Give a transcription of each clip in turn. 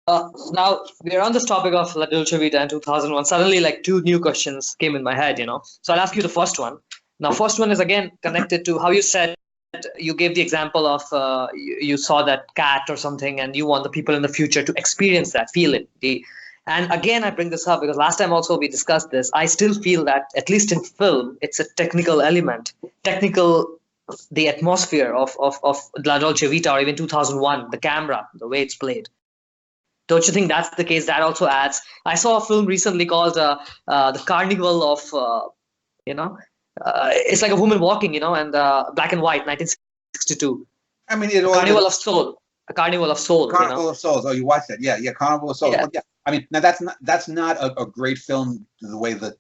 Now we're on this topic of La Dolce Vita in 2001. Suddenly, like two new questions came in my head, So I'll ask you the first one. Now, first one is again connected to how you said you gave the example of you saw that cat or something, and you want the people in the future to experience that, feel it. And again, I bring this up because last time also we discussed this. I still feel that, at least in film, it's a technical element, technical, the atmosphere of La Dolce Vita or even 2001, the camera, the way it's played. Don't you think that's the case? That also adds. I saw a film recently called The Carnival of, it's like a woman walking, and black and white, 1962. I mean, The Carnival of Soul. A Carnival of Soul. Carnival of Souls. Oh, you watched that? Yeah, Carnival of Souls. Yeah. But yeah, I mean, now that's not a great film the way the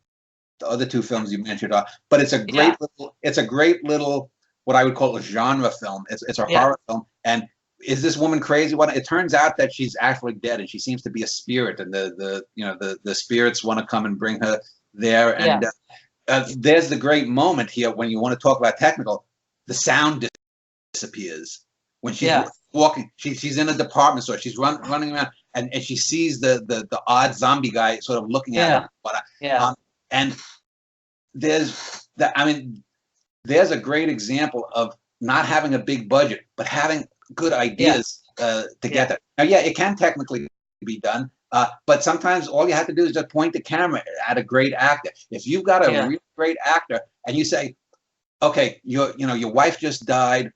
other two films you mentioned are, but it's a great little what I would call a genre film. It's a horror film, and is this woman crazy? What it turns out that she's actually dead, and she seems to be a spirit, and the spirits want to come and bring her there. And there's the great moment here when you want to talk about technical. The sound disappears when she's walking. She's in a department store. She's running around, and she sees the odd zombie guy sort of looking at her. And there's that. I mean, there's a great example of not having a big budget, but having good ideas to get that. Now, it can technically be done, but sometimes all you have to do is just point the camera at a great actor. If you've got a really great actor and you say, okay, your wife just died,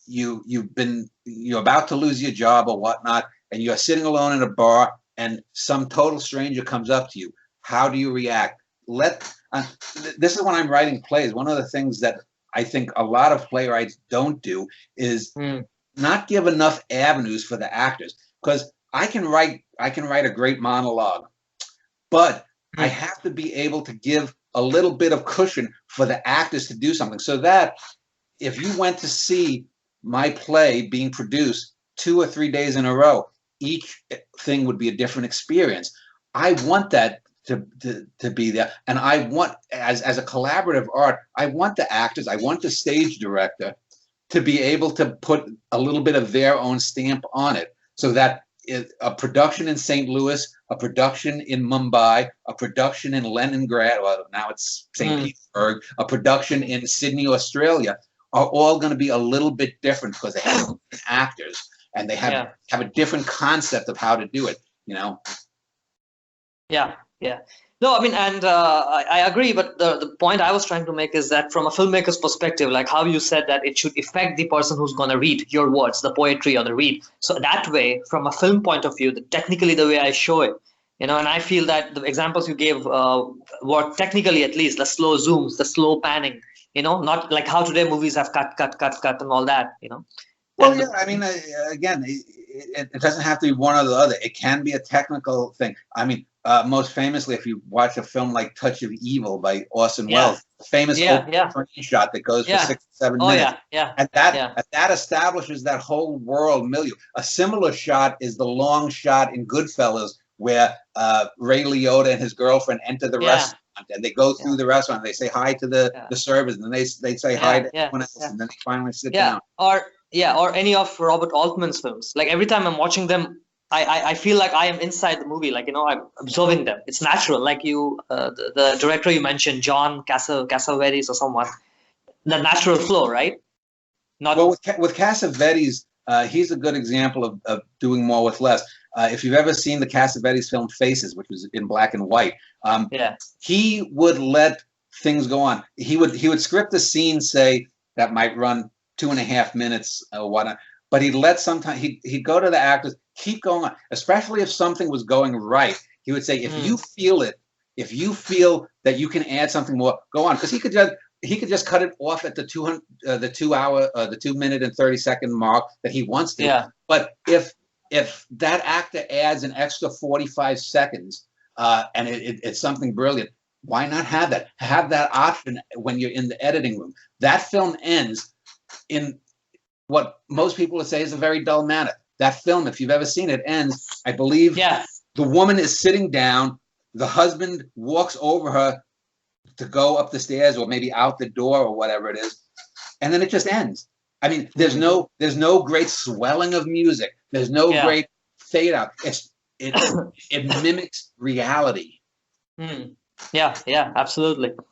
you're about to lose your job or whatnot, and you're sitting alone in a bar and some total stranger comes up to you. How do you react? This is when I'm writing plays. One of the things that I think a lot of playwrights don't do is not give enough avenues for the actors, because I can write a great monologue, but I have to be able to give a little bit of cushion for the actors to do something, so that if you went to see my play being produced 2 or 3 days in a row, each thing would be a different experience. I want that to be there, and I want, as a collaborative art, I want the actors, I want the stage director to be able to put a little bit of their own stamp on it, so that a production in St. Louis, a production in Mumbai, a production in Leningrad, well, now it's St. Petersburg, a production in Sydney, Australia, are all going to be a little bit different because they have actors and they have a different concept of how to do it, Yeah. No, I mean, and I agree, but the point I was trying to make is that from a filmmaker's perspective, like how you said that it should affect the person who's going to read your words, the poetry or the read. So that way, from a film point of view, technically the way I show it, and I feel that the examples you gave were technically, at least, the slow zooms, the slow panning, not like how today movies have cut and all that, Well, yeah, I mean, again, it doesn't have to be one or the other. It can be a technical thing. I mean, most famously, if you watch a film like Touch of Evil by Orson Welles, the famous train shot that goes for 6 or 7 minutes. And that establishes that whole world milieu. A similar shot is the long shot in Goodfellas where Ray Liotta and his girlfriend enter the restaurant, and they go through the restaurant. They say hi to the servers, and then they say hi to everyone else, and then they finally sit down. Or any of Robert Altman's films. Like every time I'm watching them, I feel like I am inside the movie, like, I'm observing them. It's natural, like the director you mentioned, John Cassavetes or someone, the natural flow, right? Well, with Cassavetes, he's a good example of doing more with less. If you've ever seen the Cassavetes film Faces, which was in black and white, he would let things go on. He would script a scene, say, that might run 2.5 minutes or whatnot, but he'd go to the actors, keep going on, especially if something was going right. He would say, if you feel it, if you feel that you can add something more, go on, because he could just cut it off at the 2 minute and 30-second mark that he wants to. Yeah. But if that actor adds an extra 45 seconds and it's something brilliant, why not have that? Have that option when you're in the editing room. That film ends in what most people would say is a very dull manner. That film, if you've ever seen it, ends, I believe, the woman is sitting down, the husband walks over her to go up the stairs or maybe out the door or whatever it is, and then it just ends. I mean, there's no great swelling of music. There's no great fade out. It mimics reality. Hmm. Yeah, yeah, absolutely.